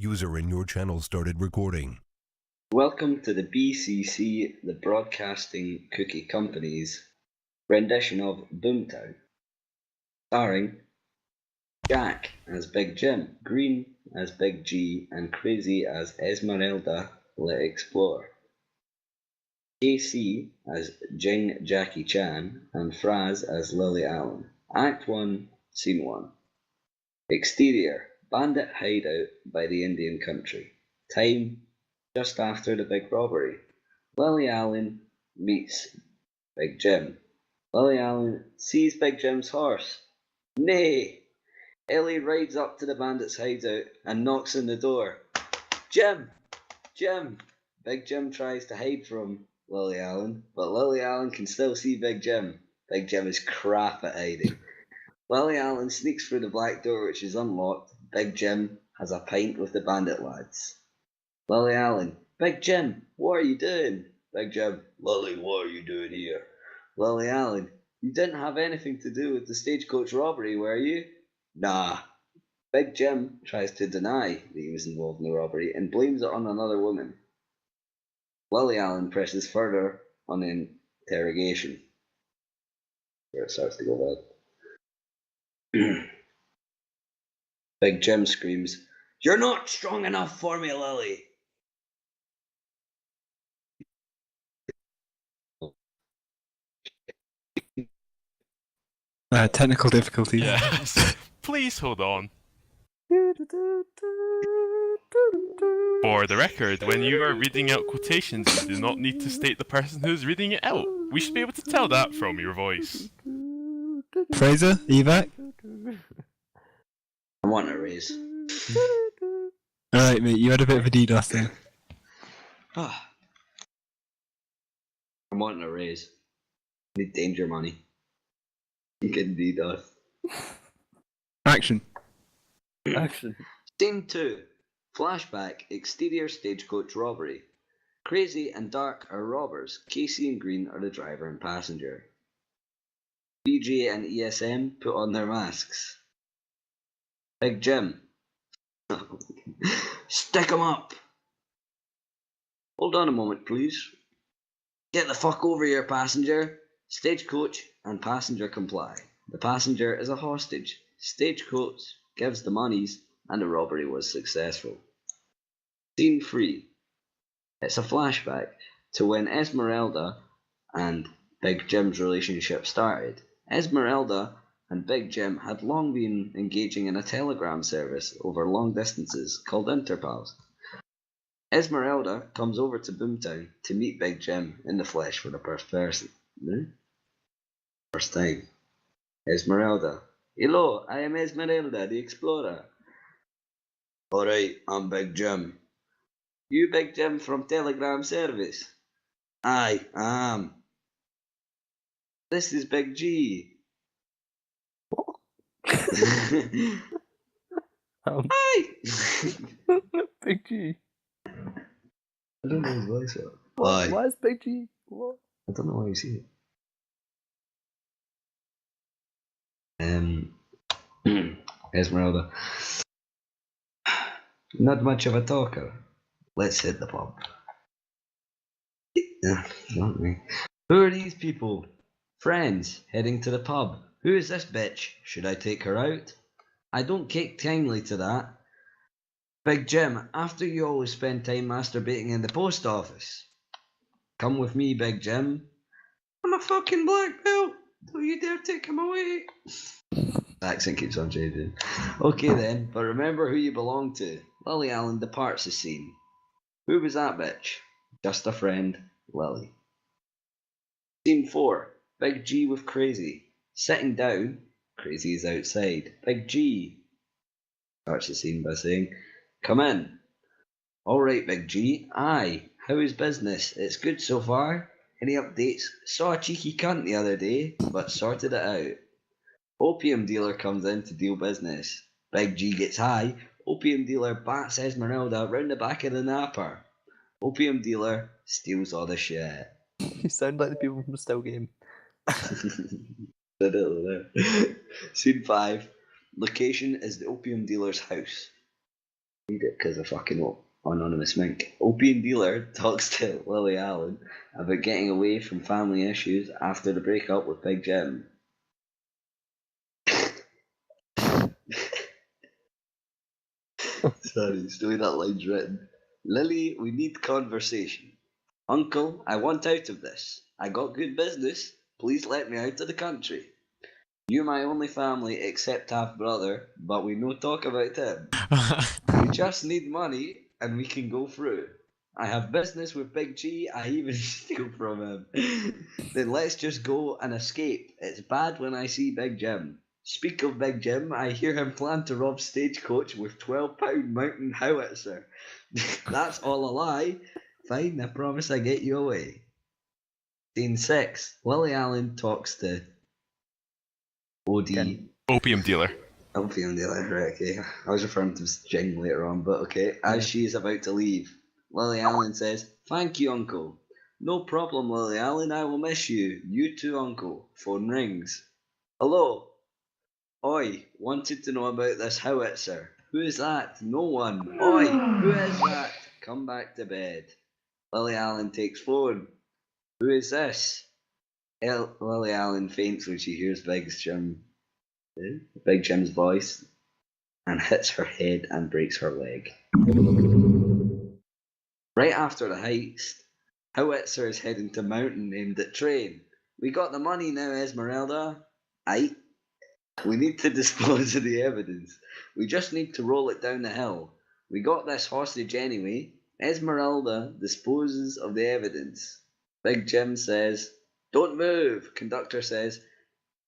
User in your channel started recording. Welcome to the BCC, the Broadcasting Cookie Company's rendition of BoomTown, starring Jack as Big Jim, Green as Big G, and Crazy as Esmeralda Le Explorer. KC as Jing Jackie Chan, and Fraz as Lily Allen. Act 1, Scene 1. Exterior, bandit hideout by the Indian country. Time, just after the big robbery. Lily Allen meets Big Jim. Lily Allen sees Big Jim's horse. Nay! Ellie rides up to the bandit's hideout and knocks on the door. Jim! Jim! Big Jim tries to hide from Lily Allen, but Lily Allen can still see Big Jim. Big Jim is crap at hiding. Lily Allen sneaks through the black door, which is unlocked. Big Jim has a pint with the bandit lads. Lily Allen, Big Jim, what are you doing? Big Jim, Lily, what are you doing here? Lily Allen, you didn't have anything to do with the stagecoach robbery, were you? Nah. Big Jim tries to deny that he was involved in the robbery and blames it on another woman. Lily Allen presses further on the interrogation, where it starts to go bad. Big Jim screams, "You're not strong enough for me, Lily!" Technical difficulty. Yes. Please hold on. For the record, when you are reading out quotations, you do not need to state the person who's reading it out. We should be able to tell that from your voice. Fraser, are you back? I want a raise. Alright, mate, you had a bit of a DDoS there. I'm wanting a raise. I need danger money. You can DDoS. Action. Action. Scene 2. Flashback, exterior stagecoach robbery. Crazy and Dark are robbers. Casey and Green are the driver and passenger. BJ and ESM put on their masks. Big Jim. Stick 'em up! Hold on a moment, please. Get the fuck over here, passenger. Stagecoach and passenger comply. The passenger is a hostage. Stagecoach gives the monies, and the robbery was successful. Scene 3. It's a flashback to when Esmeralda and Big Jim's relationship started. Esmeralda and Big Jim had long been engaging in a telegram service over long distances called Interpals. Esmeralda comes over to BoomTown to meet Big Jim in the flesh for the first time. Esmeralda. Hello, I am Esmeralda, the explorer. Alright, I'm Big Jim. You Big Jim from Telegram Service? Aye, I am. This is Big G. Hi! Big G. I don't know his voice. Why is Big G? What? I don't know why you see it. Esmeralda. Not much of a talker. Let's hit the pub. Not me. Who are these people? Friends, heading to the pub. Who is this bitch? Should I take her out? I don't take kindly to that. Big Jim, after you always spend time masturbating in the post office. Come with me, Big Jim. I'm a fucking black belt. Don't you dare take him away. The accent keeps on changing. Okay then, but remember who you belong to. Lily Allen departs the scene. Who was that bitch? Just a friend, Lily. Scene 4. Big G with Crazy. Sitting down, Crazy is outside. Big G starts the scene by saying, "Come in." "Alright, Big G. Aye. How is business? It's good so far. Any updates? Saw a cheeky cunt the other day, but sorted it out. Opium dealer comes in to deal business. Big G gets high. Opium dealer bats Esmeralda round the back of the napper. Opium dealer steals all the shit." You sound like the people from Still Game. Scene 5. Location is the opium dealer's house. Read it because of fucking anonymous mink. Opium dealer talks to Lily Allen about getting away from family issues after the breakup with Big Jim. Sorry, it's the way that line's written. Lily, we need conversation. Uncle, I want out of this. I got good business. Please let me out of the country. You my only family except half brother, but we no talk about him. We just need money and we can go through. I have business with Big G, I even steal from him. Then let's just go and escape. It's bad when I see Big Jim. Speak of Big Jim, I hear him plan to rob Stagecoach with £12 mountain howitzer. That's all a lie. Fine, I promise I get you away. Scene 6. Lily Allen talks to OD. Opium dealer. Opium dealer, right, okay. I was referring to Jing later on, but okay. As she is about to leave, Lily Allen says, "Thank you, Uncle." "No problem, Lily Allen, I will miss you. You too, Uncle." Phone rings. "Hello? Oi, wanted to know about this howitzer." "Who is that?" "No one." "Oi, who is that?" "Come back to bed." Lily Allen takes phone. "Who is this?" Lily Allen faints when she hears Big Jim's voice and hits her head and breaks her leg. Right after the heist, Howitzer is heading to mountain aimed at train. "We got the money now, Esmeralda." "Aight. We need to dispose of the evidence. We just need to roll it down the hill. We got this hostage anyway." Esmeralda disposes of the evidence. Big Jim says, "Don't move." Conductor says,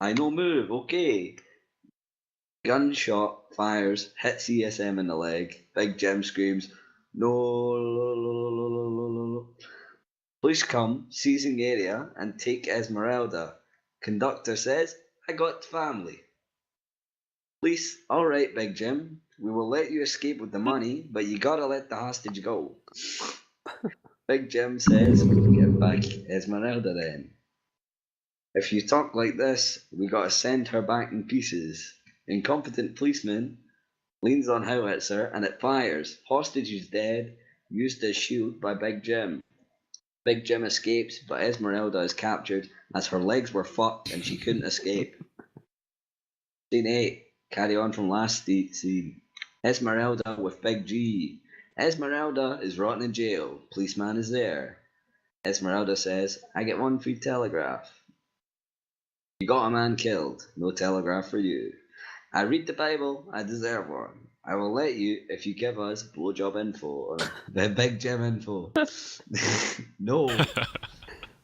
"I no move, okay." Gunshot fires, hits ESM in the leg. Big Jim screams, "No." Police come, seizing the area, and take Esmeralda. Conductor says, "I got family." Police, "Alright, Big Jim. We will let you escape with the money, but you gotta let the hostage go." Big Jim says, "Give back Esmeralda then. If you talk like this, we gotta send her back in pieces." Incompetent policeman leans on howitzer and it fires. Hostage is dead, used as shield by Big Jim. Big Jim escapes, but Esmeralda is captured as her legs were fucked and she couldn't escape. Scene 8. Carry on from last scene. Esmeralda with Big G. Esmeralda is rotting in jail. Policeman is there. Esmeralda says, "I get one free telegraph." "You got a man killed. No telegraph for you." "I read the Bible. I deserve one. I will let you if you give us blowjob info or Big Jim info." "No."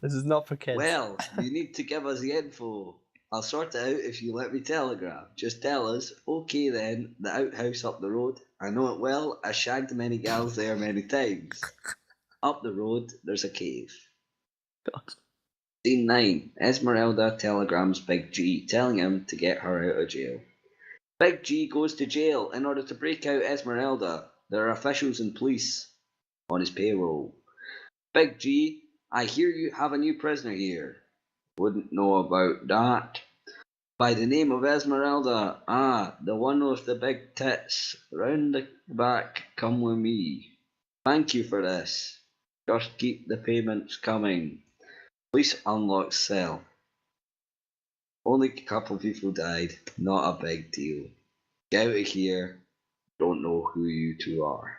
This is not for kids. "Well, you need to give us the info. I'll sort it out if you let me telegraph. Just tell us." "Okay then, the outhouse up the road. I know it well. I shagged many gals there many times." Up the road, there's a cave. God. Scene 9. Esmeralda telegrams Big G, telling him to get her out of jail. Big G goes to jail in order to break out Esmeralda. There are officials and police on his payroll. Big G, "I hear you have a new prisoner here." "Wouldn't know about that." "By the name of Esmeralda." "Ah, the one with the big tits. Round the back, come with me." "Thank you for this. Just keep the payments coming." Police unlock cell. "Only a couple of people died. Not a big deal. Get out of here. Don't know who you two are."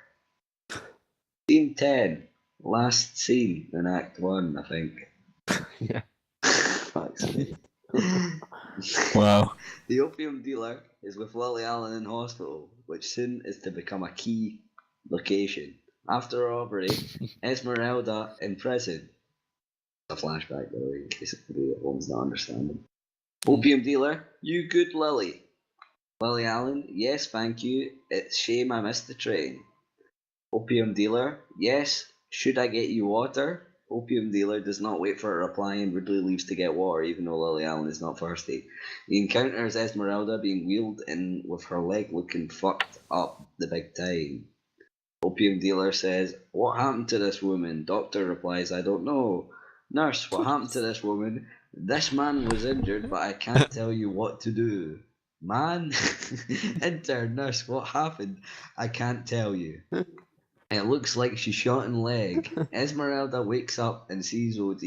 Scene 10. Last scene in Act 1, I think. Yeah. Fuck's sake. Wow. The opium dealer is with Lily Allen in hospital, which soon is to become a key location. After a robbery, Esmeralda in prison. A flashback, by the way, in case anybody at home's not understanding. Opium dealer, "You good, Lily?" Lily Allen, "Yes, thank you. It's shame I missed the train." Opium dealer, "Yes, should I get you water?" Opium dealer does not wait for a reply and rudely leaves to get water, even though Lily Allen is not thirsty. He encounters Esmeralda being wheeled in with her leg looking fucked up the big time. Opium dealer says, "What happened to this woman?" Doctor replies, "I don't know." Nurse, "What happened to this woman?" "This man was injured, but I can't tell you what to do." Man, intern nurse, what happened? I can't tell you. It looks like she's shot in leg. Esmeralda wakes up and sees OD.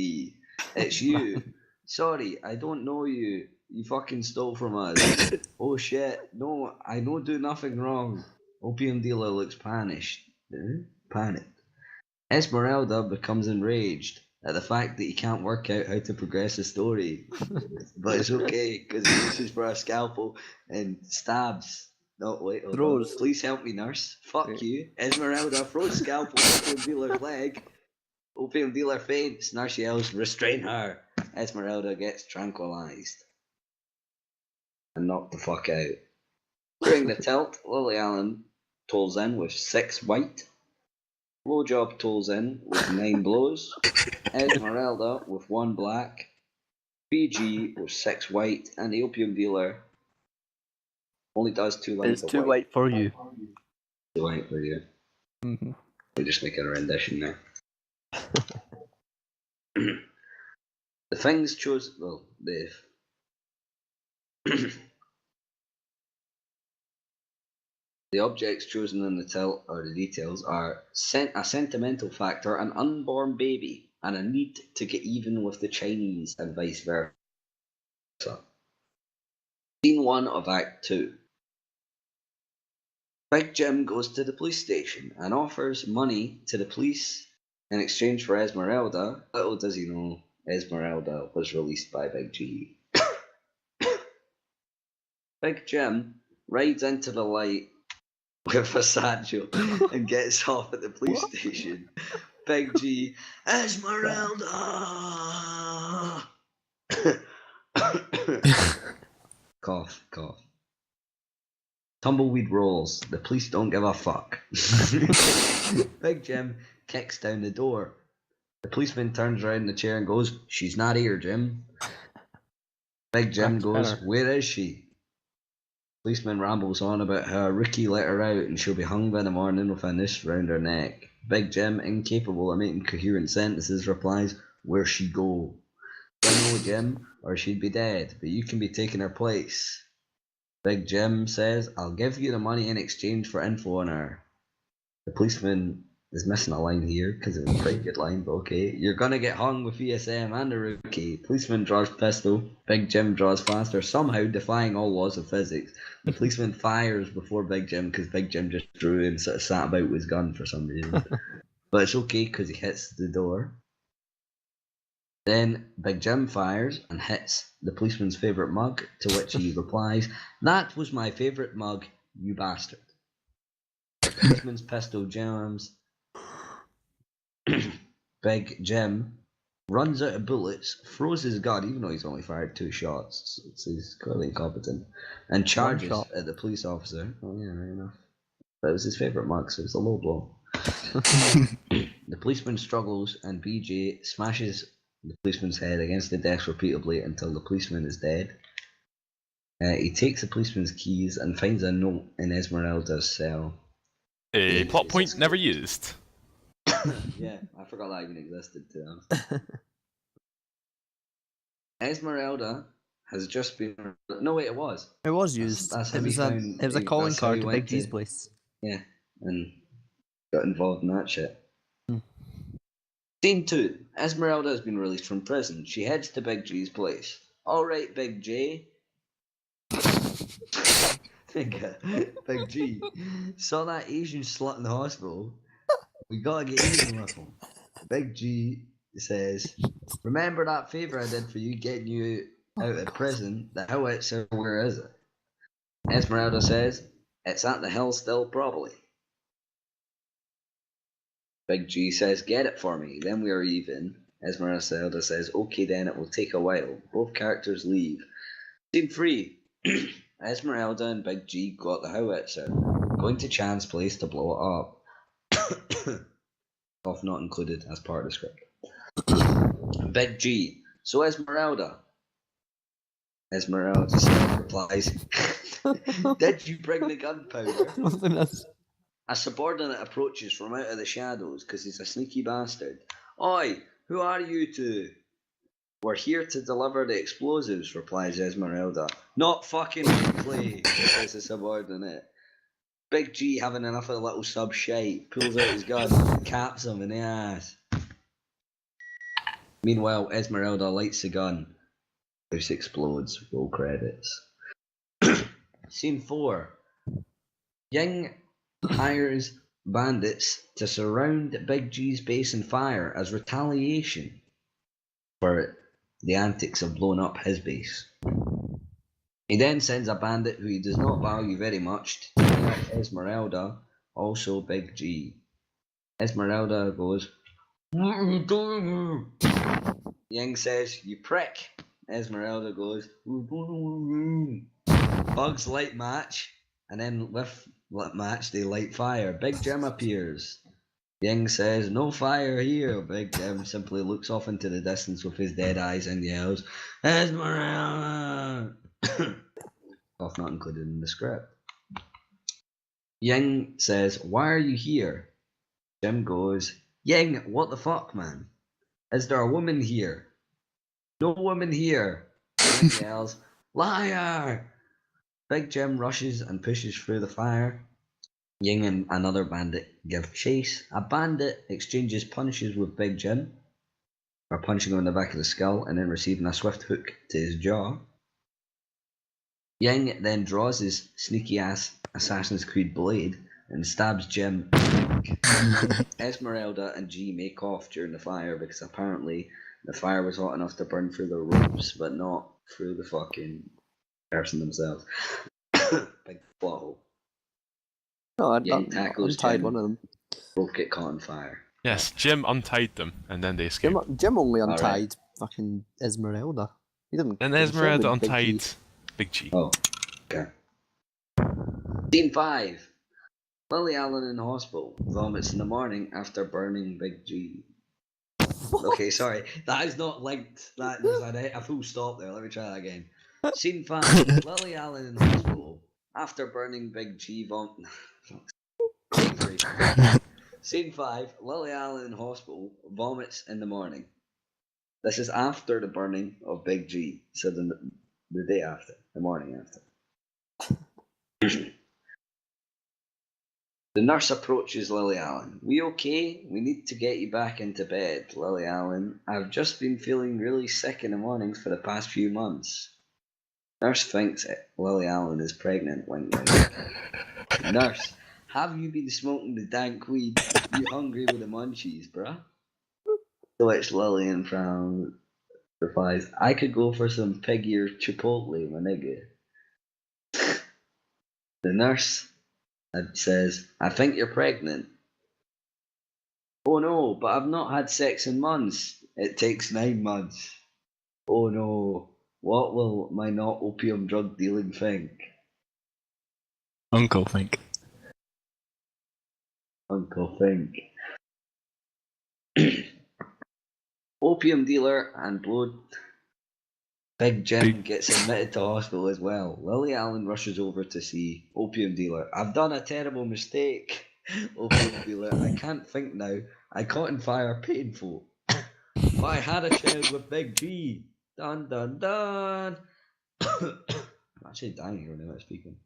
It's you. Sorry, I don't know you. You fucking stole from us. Oh shit. No, I no do nothing wrong. Opium dealer looks panicked. Panicked. Esmeralda becomes enraged at the fact that he can't work out how to progress the story. But it's okay, because he reaches for a scalpel and stabs. No, wait, hold on. Throws. Please help me, nurse. Fuck Wait. you. Esmeralda throws scalpel at opium dealer's leg. Opium dealer faints. Nurse yells, restrain her. Esmeralda gets tranquilized and knocked the fuck out. During the tilt, Lily Allen tolls in with 6 white. Blowjob tolls in with 9 blows. Esmeralda with 1 black. BG with 6 white. And the opium dealer only does 2 lines It's of too white for you. 2 white for you. Mm-hmm. We're just making a rendition there. The things chosen. Well, the objects chosen in the tilt, or the details, are a sentimental factor, an unborn baby, and a need to get even with the Chinese, and vice versa. Scene 1 of Act 2. Big Jim goes to the police station and offers money to the police in exchange for Esmeralda. Little does he know, Esmeralda was released by Big G. Big Jim rides into the light with a satchel and gets off at the police station. Big G, Esmeralda! Cough, cough. Tumbleweed rolls. The police don't give a fuck. Big Jim kicks down the door. The policeman turns around in the chair and goes, she's not here, Jim. Big Jim goes, where is she? Policeman rambles on about how a rookie let her out and she'll be hung by the morning with a noose round her neck. Big Jim, incapable of making coherent sentences, replies, where'd she go? Don't know, Jim, or she'd be dead, but you can be taking her place. Big Jim says, I'll give you the money in exchange for info on her. The policeman is missing a line here because it was a pretty good line, but okay. You're gonna get hung with ESM and a rookie. Policeman draws pistol. Big Jim draws faster, somehow defying all laws of physics. The policeman fires before Big Jim because Big Jim just drew and sort of sat about with his gun for some reason. But it's okay because he hits the door. Then Big Jim fires and hits the policeman's favourite mug, to which he replies, that was my favourite mug, you bastard. The policeman's pistol jams. Big Jim runs out of bullets, throws his gun, even though he's only fired 2 shots, so he's clearly incompetent, and charges at the police officer. Oh yeah, right enough. But it was his favourite mug, so it's a low blow. The policeman struggles and BJ smashes the policeman's head against the desk repeatedly until the policeman is dead. He takes the policeman's keys and finds a note in Esmeralda's cell. A plot point never used. Yeah, I forgot that even existed too. Esmeralda has just been. No, wait, it was. It was used. That's how it was a calling card to Big G's place. Yeah, and got involved in that shit. Scene 2. Esmeralda has been released from prison. She heads to Big G's place. Alright, Big J. Big G. Saw that Asian slut in the hospital. We gotta get even with him. Big G says, remember that favour I did for you getting you out of prison? The howitzer, where is it? Esmeralda says, it's at the hill still, probably. Big G says, get it for me, then we are even. Esmeralda says, okay then, it will take a while. Both characters leave. Scene 3. Esmeralda and Big G got the howitzer, going to Chan's place to blow it up. Off not included as part of the script. Big G, so Esmeralda. Esmeralda replies, did you bring the gunpowder? A subordinate approaches from out of the shadows because he's a sneaky bastard. Oi, who are you two? We're here to deliver the explosives, replies Esmeralda. Not fucking likely, says the subordinate. Big G, having enough of the little sub shite, pulls out his gun and caps him in the ass. Meanwhile, Esmeralda lights the gun. House explodes. Roll credits. Scene 4. Ying hires bandits to surround Big G's base and fire as retaliation for the antics of blowing up his base. He then sends a bandit who he does not value very much to attack Esmeralda, also Big G. Esmeralda goes, "What are you doing here?" Ying says, "You prick." Esmeralda goes, "We're going to a room." Bugs light match, and then with match they light fire. Big Jim appears. Ying says, "No fire here." Big Jim simply looks off into the distance with his dead eyes and yells, "Esmeralda!" Off not included in the script. Ying says, "Why are you here?" Jim goes, "Ying, what the fuck, man? Is there a woman here?" "No woman here." Ying yells, "Liar!" Big Jim rushes and pushes through the fire. Ying and another bandit give chase. A bandit exchanges punches with Big Jim, or punching him on the back of the skull and then receiving a swift hook to his jaw. Ying then draws his sneaky ass Assassin's Creed blade and stabs Jim. Esmeralda and G make off during the fire because apparently the fire was hot enough to burn through the ropes, but not through the fucking person themselves. Big plot hole. No, I tackles untied Jim. one of them. Both get caught on fire. Yes, Jim untied them, and then they escaped. Jim only untied Alright. fucking Esmeralda. He didn't. And he Esmeralda filmed Big G. untied Big G. Oh, okay. Scene 5. Lily Allen in the hospital. Vomits in the morning after burning Big G. Okay, sorry. That is not linked. There's a full stop there. Let me try that again. Scene 5. Lily Allen in the hospital after burning Big G. Scene 5. Lily Allen in hospital vomits in the morning. This is after the burning of Big G. So the day after. The morning after. The nurse approaches Lily Allen. "We okay? We need to get you back into bed." Lily Allen: "I've just been feeling really sick in the mornings for the past few months." Nurse thinks Lily Allen is pregnant. Wink wink. Nurse: "Have you been smoking the dank weed? You hungry with the munchies, bruh?" To which Lillian Brown replies, "I could go for some pig ear chipotle, my nigga." The nurse says, "I think you're pregnant." "Oh no, but I've not had sex in months." "It takes 9 months." "Oh no, what will my not opium drug dealing think?" Uncle think. Uncle think. Opium dealer and blood. Big Jim gets admitted to hospital as well. Lily Allen rushes over to see opium dealer. "I've done a terrible mistake." Opium dealer: "I can't think now. I caught in fire, painful. But I had a child with Big G. Dun dun dun." I'm actually dying here now speaking.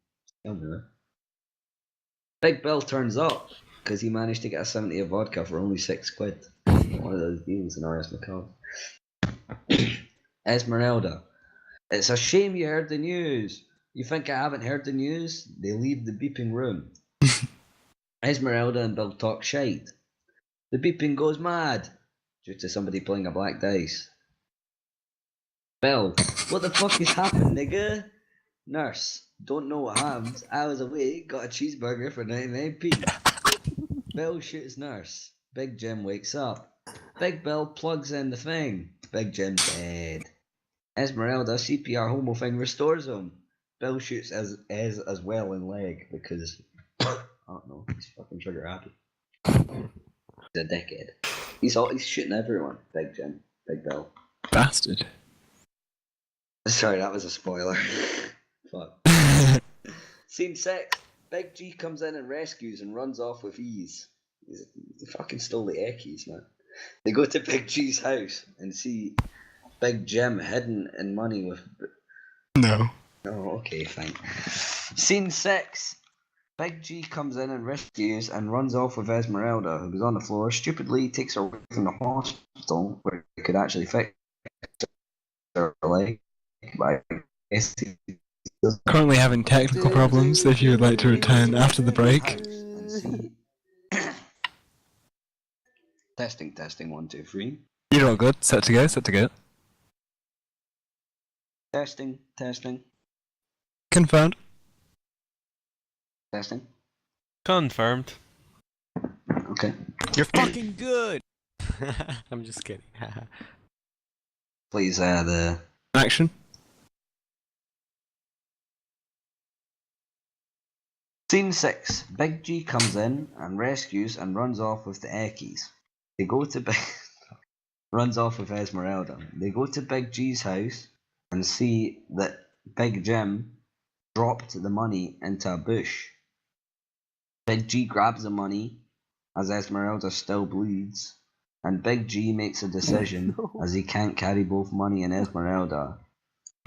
Tell me that. Big Bill turns up because he managed to get a 70 of vodka for only £6. One of those deals in RS McCall. Esmeralda: "It's a shame you heard the news." "You think I haven't heard the news?" They leave the beeping room. Esmeralda and Bill talk shite. The beeping goes mad due to somebody playing a black dice. Bill: "What the fuck has happened, nigga?" Nurse: "Don't know what happened. I was awake, got a cheeseburger for 99p. Bill shoots nurse. Big Jim wakes up. Big Bill plugs in the thing. Big Jim dead. Esmeralda CPR homo thing restores him. Bill shoots as well in leg because I don't know, he's fucking trigger happy. He's a dickhead. He's shooting everyone. Big Jim. Big Bill. Bastard. Sorry, that was a spoiler. Fuck. Scene 6. Big G comes in and rescues and runs off with ease. He fucking stole the Eckies, man. They go to Big G's house and see Big Jim hidden in money with... No. Oh, okay, fine. Scene 6. Big G comes in and rescues and runs off with Esmeralda, who was on the floor. Stupidly takes her away from the hospital, where he could actually fix her leg. But I guess he doesn't. Currently having technical problems. If you would like to return after the break. And see... Testing, 1, 2, 3. You're all good. Set to go. Set to go. Testing. Confirmed. Testing. Confirmed. Okay. You're fucking good. I'm just kidding. Please, the... Action. Scene 6. Big G comes in and rescues and runs off with the Eckies. They go to Big... runs off with Esmeralda. They go to Big G's house and see that Big Jim dropped the money into a bush. Big G grabs the money as Esmeralda still bleeds, and Big G makes a decision as he can't carry both money and Esmeralda.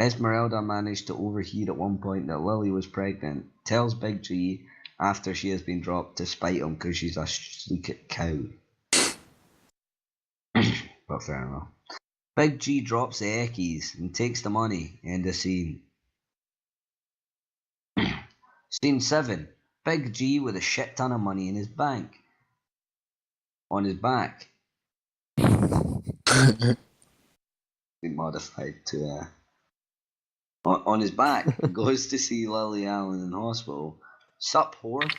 Esmeralda managed to overhear at one point that Lily was pregnant, tells Big G after she has been dropped to spite him because she's a sleek cow. But fair enough. Big G drops the Eckies and takes the money. End of scene. Scene 7. Big G with a shit ton of money in his bank. On his back. Been modified to on his back. Goes to see Lily Allen in hospital. Sup, whore?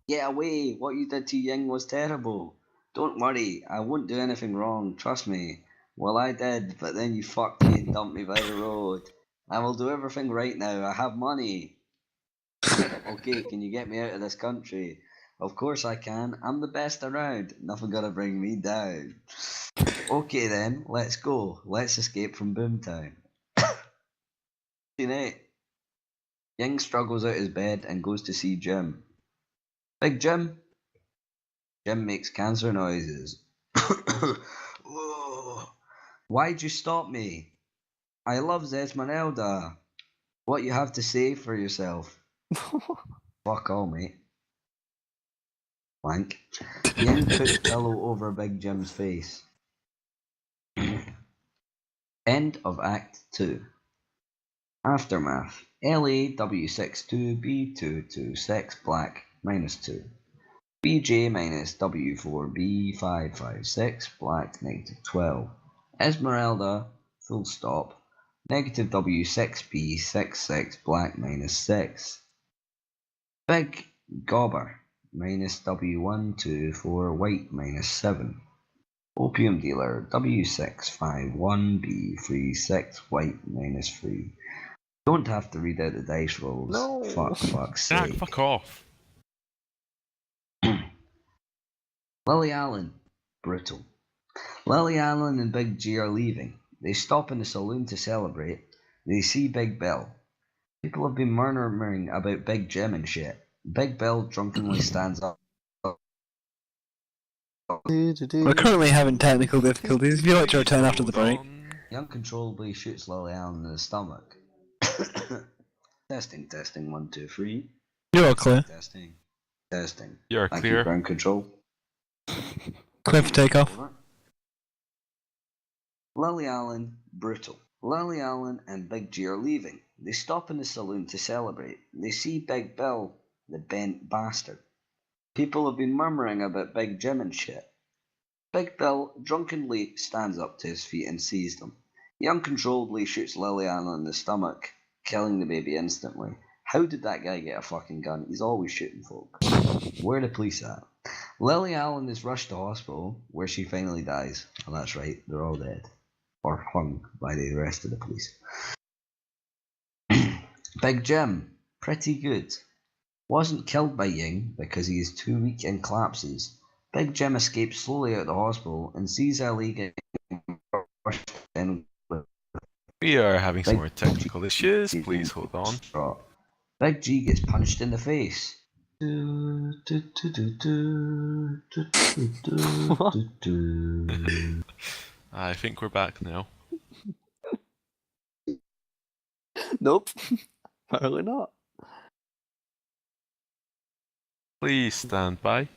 Get away. What you did to Ying was terrible. Don't worry, I won't do anything wrong, trust me. Well, I did, but then you fucked me and dumped me by the road. I will do everything right now, I have money. Okay, can you get me out of this country? Of course I can, I'm the best around. Nothing gonna bring me down. Okay then, let's go. Let's escape from BoomTown. Scene 8. Ying struggles out his bed and goes to see Jim. Big Jim? Jim makes cancer noises. Why'd you stop me? I love Esmeralda. What you have to say for yourself? Fuck all, mate. Blank. Ying puts pillow over Big Jim's face. End of Act 2. Aftermath. LAW62B226 black -2. BJ -W4B556 black -12. Esmeralda full stop -W6B66 black -6. Big Gobber -W124 white -7. Opium dealer W651B36 white -3. Don't have to read out the dice rolls. No. Fuck's Jack, sake. fuck off. Lily Allen. Brutal. Lily Allen and Big G are leaving. They stop in the saloon to celebrate. They see Big Bill. People have been murmuring about Big Jim and shit. Big Bill drunkenly stands up. We're currently having technical difficulties. If you'd like to return after the break. He uncontrollably shoots Lily Allen in the stomach. Testing, 1, 2, 3. You're all clear. Testing. You're Thank clear. you, ground control. Clear for takeoff. Over. Lily Allen, brutal. Lily Allen and Big G are leaving. They stop in the saloon to celebrate. They see Big Bill, the bent bastard. People have been murmuring about Big Jim and shit. Big Bill drunkenly stands up to his feet and sees them. He uncontrollably shoots Lily Allen in the stomach, killing the baby instantly. How did that guy get a fucking gun? He's always shooting folk. Where are the police at? Lily Allen is rushed to hospital, where she finally dies. Oh, that's right, they're all dead. Or hung by the rest of the police. Big Jim, pretty good. Wasn't killed by Ying because he is too weak and collapses. Big Jim escapes slowly out of the hospital and sees Ali getting rushed in. We are having some Big more technical issues. G- Please hold on. Big G gets punched in the face. I think we're back now. Nope. Apparently not. Please stand by.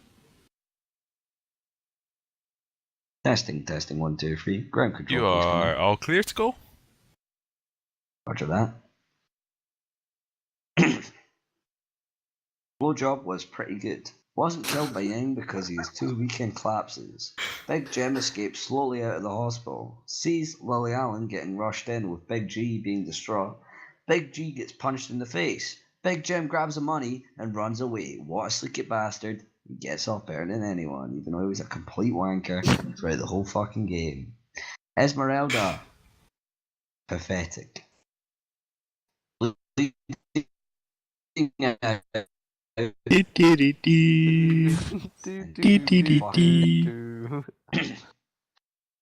Testing, 1, 2, 3. Ground control. You please come are in. all clear to go. Roger that. Blowjob was pretty good. Wasn't killed by Yang because he has 2 weekend collapses. Big Jim escapes slowly out of the hospital. Sees Lily Allen getting rushed in with Big G being distraught. Big G gets punched in the face. Big Jim grabs the money and runs away. What a sleeky bastard. He gets off better than anyone, even though he was a complete wanker throughout the whole fucking game. Esmeralda. Pathetic.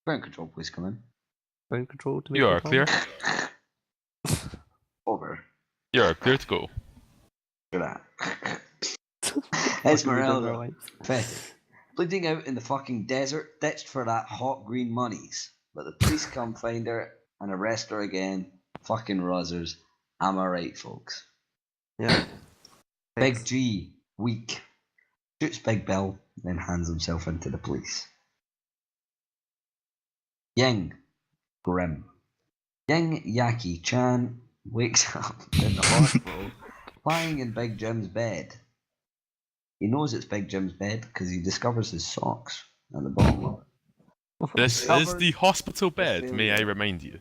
Ground control, please come in. Ground control to make You a are call. clear. Over. You are clear to go. For that. Fucking we don't know Esmeralda. why. Pathetic. Bleeding out in the fucking desert, ditched for that hot green monies. But the police come find her and arrest her again. Fucking rozzers. Am I right, folks? Yeah. Big Thanks. G, weak. Shoots Big Bill, then hands himself into the police. Ying, grim. Ying Yaki Chan wakes up in the hospital, lying in Big Jim's bed. He knows it's Big Jim's bed because he discovers his socks at the bottom of it. This is Discovered the hospital bed, failure. may I remind you.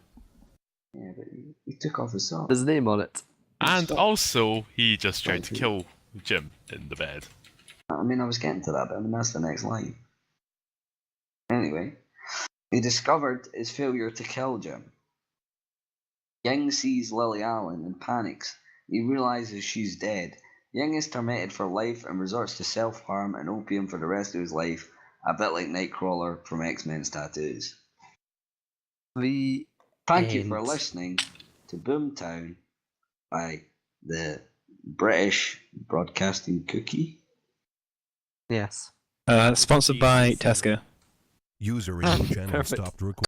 Yeah, but he took off his socks. His name on it. And Stop. also, he just tried to kill Jim in the bed. I mean, I was getting to that, but that's the next line. Anyway, he discovered his failure to kill Jim. Ying sees Lily Allen and panics. He realizes she's dead. Ying is tormented for life and resorts to self-harm and opium for the rest of his life, a bit like Nightcrawler from X-Men's Tattoos. The Thank you for end. listening to BoomTown by the British Broadcasting Cookie. Yes. Sponsored by Tesco. User in your channel Perfect. stopped recording.